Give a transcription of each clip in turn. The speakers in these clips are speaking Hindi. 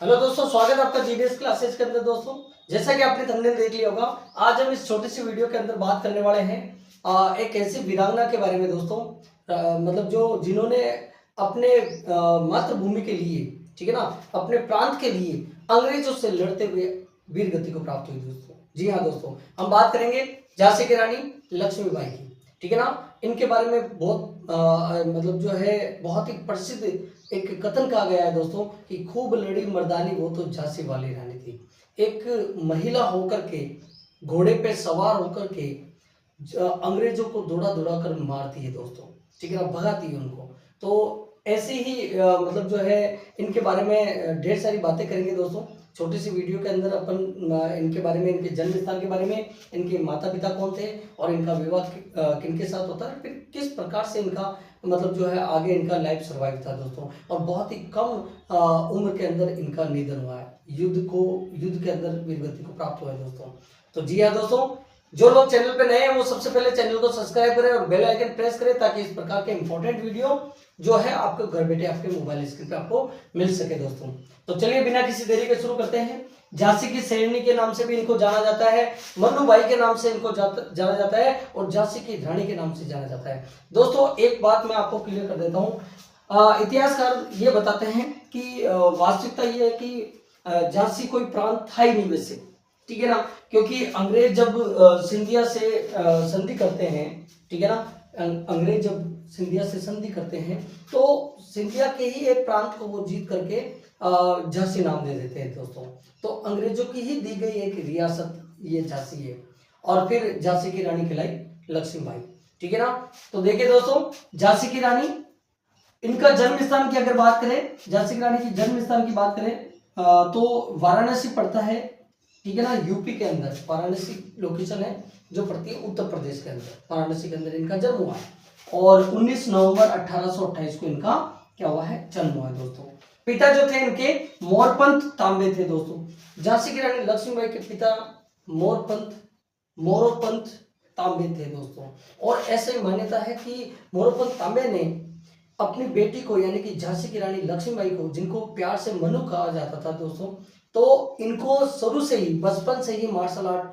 हेलो दोस्तों, स्वागत है आपका जीडीएस क्लासेस के अंदर। दोस्तों, जैसा कि आपने थंबनेल देख लिया होगा, आज हम इस छोटी सी वीडियो के अंदर बात करने वाले हैं एक ऐसी वीरांगना के बारे में। दोस्तों, मतलब जो जिन्होंने अपने मातृभूमि के लिए, ठीक है ना, अपने प्रांत के लिए अंग्रेजों से लड़ते हुए वीर गति को प्राप्त हुई। दोस्तों, जी हाँ दोस्तों, हम बात करेंगे झांसी की रानी लक्ष्मीबाई की, ठीक है ना। इनके बारे में बहुत मतलब जो है बहुत ही प्रसिद्ध एक कथन कहा गया है दोस्तों कि खूब लड़ी मर्दानी वो तो झांसी वाली रानी थी। एक महिला होकर के, घोड़े पे सवार होकर के अंग्रेजों को दौड़ा दौड़ा कर मारती है दोस्तों, ठीक है ना, भगाती है उनको। तो ऐसे ही मतलब जो है इनके बारे में ढेर सारी बातें करेंगे दोस्तों। छोटी सी वीडियो के अंदर अपन इनके बारे में, इनके जन्म स्थान के बारे में, इनके माता पिता कौन थे और इनका विवाह किनके साथ होता है, फिर किस प्रकार से इनका मतलब जो है आगे इनका लाइफ सर्वाइव था दोस्तों। और बहुत ही कम उम्र के अंदर इनका निधन हुआ है, युद्ध के अंदर वीरगति को प्राप्त हुआ है दोस्तों। तो जी हाँ दोस्तों, जो लोग चैनल पे नए हैं वो सबसे पहले चैनल को सब्सक्राइब करें और बेल आइकन प्रेस करें ताकि इस प्रकार के इंपॉर्टेंट वीडियो जो है आपको घर बैठे आपके मोबाइल स्क्रीन पे आपको मिल सके दोस्तों। तो चलिए बिना किसी देरी के शुरू करते हैं। झांसी की शेरनी के नाम से भी इनको जाना जाता है, मन्नूबाई के नाम से इनको जाना जाता है और झांसी की रानी के नाम से जाना जाता है। दोस्तों, एक बात मैं आपको क्लियर कर देता हूँ। इतिहासकार ये बताते हैं कि वास्तविकता ये है कि झांसी कोई प्रांत था ही नहीं वैसे, ठीक है ना, क्योंकि अंग्रेज जब सिंधिया से संधि करते हैं, ठीक है ना, अंग्रेज जब सिंधिया से संधि करते हैं तो सिंधिया के ही एक प्रांत को वो जीत करके झांसी नाम दे देते हैं दोस्तों। तो अंग्रेजों की ही दी गई एक रियासत ये झांसी है और फिर झांसी की रानी कहलाई लक्ष्मीबाई, ठीक है ना। तो देखिए दोस्तों, झांसी की रानी, इनका जन्म स्थान की अगर बात करें, झांसी की रानी की जन्म स्थान की बात करें तो वाराणसी पड़ता है, ठीक है ना, यूपी के अंदर वाराणसी लोकेशन है जो पड़ती है उत्तर प्रदेश के अंदर। वाराणसी के अंदर इनका जन्म हुआ है और 19 नवंबर 1828 को इनका क्या हुआ है, जन्म हुआ है दोस्तों। पिता जो थे इनके मोरपंथ तांबे थे दोस्तों। झांसी की रानी लक्ष्मीबाई के पिता मोरोपंथ तांबे थे दोस्तों। और ऐसे मान्यता है कि मोरोपंथ तांबे ने अपनी बेटी को यानी कि झांसी की रानी लक्ष्मीबाई को, जिनको प्यार से मनु कहा जाता था दोस्तों, तो इनको शुरू से ही, बचपन से ही मार्शल आर्ट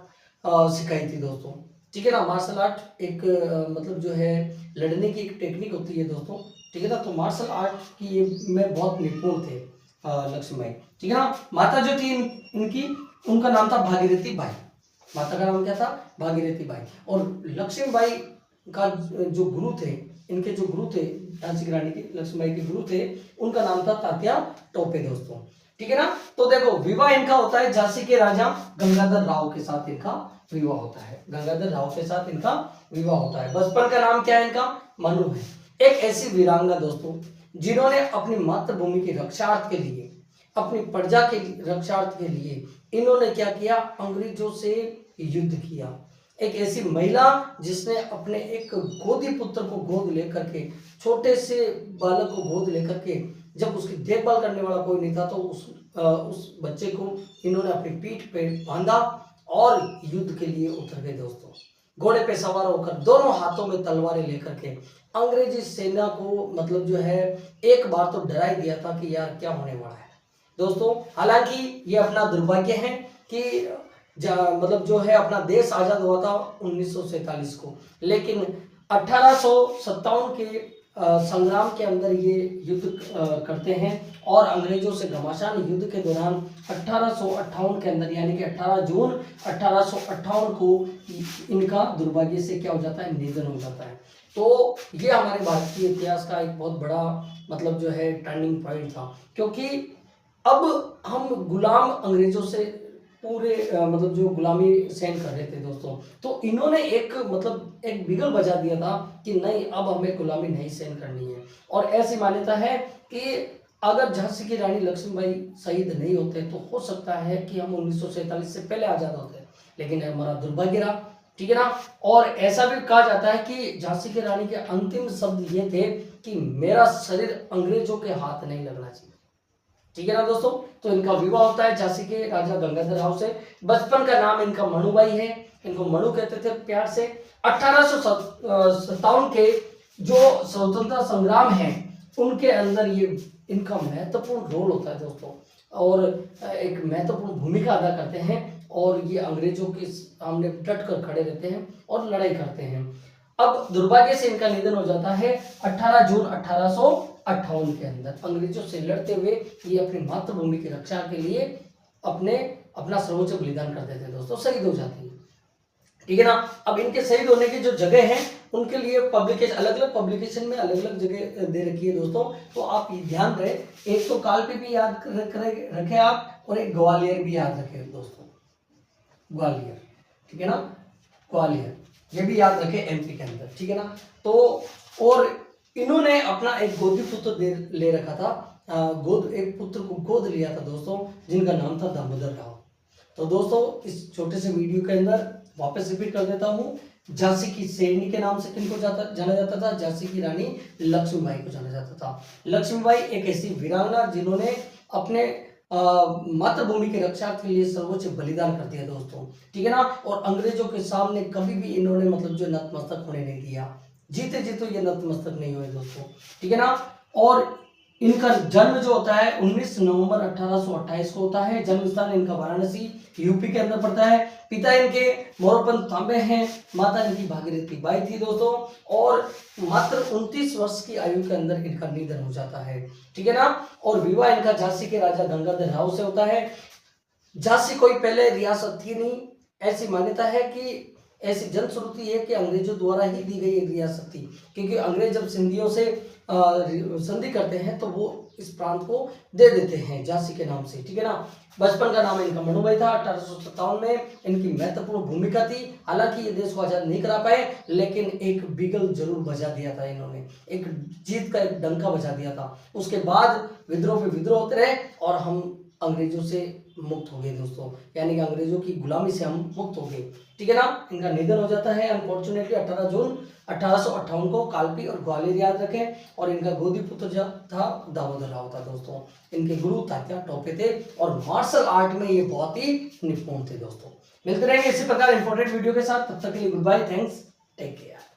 सिखाई थी दोस्तों, ठीक है ना। मार्शल आर्ट एक मतलब जो है लड़ने की एक टेक्निक होती है दोस्तों, ठीक है ना। तो मार्शल आर्ट की ये में बहुत निपुण थे लक्ष्मीबाई, ठीक है ना। माता जो थी इनकी, उनका नाम था भागीरथी बाई। माता का नाम क्या था, भागीरथी बाई। और लक्ष्मीबाई का जो गुरु थे, इनके जो गुरु थे झांसी की रानी के, लक्ष्मीबाई के गुरु थे, उनका नाम था तात्या टोपे दोस्तों, ठीक है ना। तो देखो, विवाह इनका होता है झांसी के राजा गंगाधर राव के साथ, इनका विवाह होता है, गंगाधर राव के साथ इनका विवाह होता है। बचपन का नाम क्या है इनका, मनु है। एक ऐसी वीरांगना दोस्तों जिन्होंने अपनी मातृभूमि की रक्षार्थ के लिए, अपनी प्रजा के रक्षार्थ के लिए इन्होंने क्या किया, अंग्रेजों से युद्ध किया। एक ऐसी महिला जिसने अपने एक गोदी पुत्र को गोद लेकर के, छोटे से बालक को गोद लेकर के, जब उसकी देखभाल करने वाला कोई नहीं था तो उस बच्चे को इन्होंने अपनी पीठ पे बांधा और युद्ध के लिए उतर गए दोस्तों। घोड़े पे सवार होकर, दोनों हाथों में तलवारें लेकर के अंग्रेजी सेना को मतलब जो है एक बार तो डरा ही दिया था कि यार क्या होने वाला है दोस्तों। हालांकि ये अपना दुर्भाग्य है कि मतलब जो है अपना देश आजाद हुआ था 1947 को, लेकिन 1857 के संग्राम के अंदर ये युद्ध करते हैं और अंग्रेजों से घमासान युद्ध के दौरान 1858 के अंदर यानी कि 18 जून 1858 को इनका दुर्भाग्य से क्या हो जाता है, निधन हो जाता है। तो ये हमारे भारतीय इतिहास का एक बहुत बड़ा मतलब जो है टर्निंग पॉइंट था, क्योंकि अब हम गुलाम अंग्रेजों से पूरे मतलब जो गुलामी सहन कर रहे थे दोस्तों, तो इन्होंने एक मतलब एक बिगल बजा दिया था कि नहीं, अब हमें गुलामी नहीं सहन करनी है। और ऐसी मान्यता है कि अगर झांसी की रानी लक्ष्मीबाई शहीद नहीं होते तो हो सकता है कि हम 1947 से पहले आजाद होते, लेकिन हमारा दुर्भाग्य रहा, ठीक है ना। और ऐसा भी कहा जाता है कि झांसी की रानी के अंतिम शब्द ये थे कि मेरा शरीर अंग्रेजों के हाथ नहीं लगना चाहिए, ठीक है ना दोस्तों। तो इनका विवाह होता है झांसी के राजा गंगाधर राव से। बचपन का नाम इनका मनुबाई है, इनको मनु कहते थे प्यार से। 1857 के जो स्वतंत्रता संग्राम है उनके अंदर ये इनका महत्वपूर्ण रोल होता है दोस्तों। और एक महत्वपूर्ण भूमिका अदा करते हैं और ये अंग्रेजों के सामने डट कर खड़े रहते हैं और लड़ाई करते हैं। अब दुर्भाग्य से इनका निधन हो जाता है 18 जून 1858 के अंदर। अंग्रेजों से लड़ते हुए ये अपनी मातृभूमि की रक्षा के लिए अपना सर्वोच्च बलिदान कर देते हैं दोस्तों, शहीद हो जाते हैं। ठीक है ना। अब इनके शहीद होने की जो जगह है उनके लिए पब्लिकेशन, अलग अलग पब्लिकेशन में अलग अलग जगह दे रखी है दोस्तों, तो आप ये ध्यान रहे, एक तो कालपी भी याद रखे आप, और एक ग्वालियर भी याद रखे दोस्तों, ग्वालियर। ठीक है ना, ग्वालियर ये भी याद रखे एमपी के अंदर। ठीक है ना। तो और इन्होंने अपना एक गोदी पुत्र ले रखा था, एक पुत्र को गोद लिया था दोस्तों, जिनका नाम था दामोदर राव। तो दोस्तों इस छोटे से वीडियो के अंदर वापस रिपीट कर देता हूँ, झांसी की शेरनी के नाम से किनको जाना जाता था? झांसी की रानी लक्ष्मीबाई को जाना जाता था। लक्ष्मीबाई एक ऐसी वीरांगना जिन्होंने अपने मातृभूमि की रक्षा के लिए सर्वोच्च बलिदान कर दिया दोस्तों। ठीक है ना। और अंग्रेजों के सामने कभी भी इन्होंने मतलब जो नतमस्तक होने नहीं दिया, जीते जीतो ये नतमस्तक नहीं हुए दोस्तों। ठीक है ना। और इनका जन्म जो होता है 19 नवंबर 1828 को होता है। जन्म स्थान इनका वाराणसी यूपी के अंदर पड़ता है। पिता इनके मोरोपंत तांबे हैं, माता इनकी भागीरथी बाई थी दोस्तों, और मात्र 29 वर्ष की आयु के अंदर इनका निधन हो जाता है। ठीक है ना। और विवाह इनका झांसी के राजा गंगाधर राव से होता है। झांसी कोई पहले रियासत थी नहीं, ऐसी मान्यता है कि ऐसी जनश्रुति है कि अंग्रेजों द्वारा ही दी गई एक रियासत थी, क्योंकि अंग्रेज जब सिंधियों से संधि करते हैं तो वो इस प्रांत को दे देते हैं झांसी के नाम से। ठीक है ना। बचपन का नाम इनका मनुभाई था। 1857 में इनकी महत्वपूर्ण भूमिका थी। हालांकि ये देश को आजाद नहीं करा पाए, लेकिन एक बिगल जरूर बजा दिया था इन्होंने, एक जीत का एक डंका बजा दिया था। उसके बाद विद्रोह पे विद्रोह होते रहे और हम अंग्रेजों से मुक्त हो गए दोस्तों, यानी कि अंग्रेजों की गुलामी से हम मुक्त हो गए। ठीक है ना। इनका निधन हो जाता है अनफॉर्चुनेटली 18 जून 1858 को। कालपी और ग्वालियर याद रखें। और इनका गोदी पुत्र जो था दामोदर राव था दोस्तों। इनके गुरु तात्या टोपे थे और मार्शल आर्ट में ये बहुत ही निपुण थे दोस्तों। मिलते रहेंगे इसी प्रकार इंपॉर्टेंट वीडियो के साथ, तब तक के लिए good bye, thanks, take care.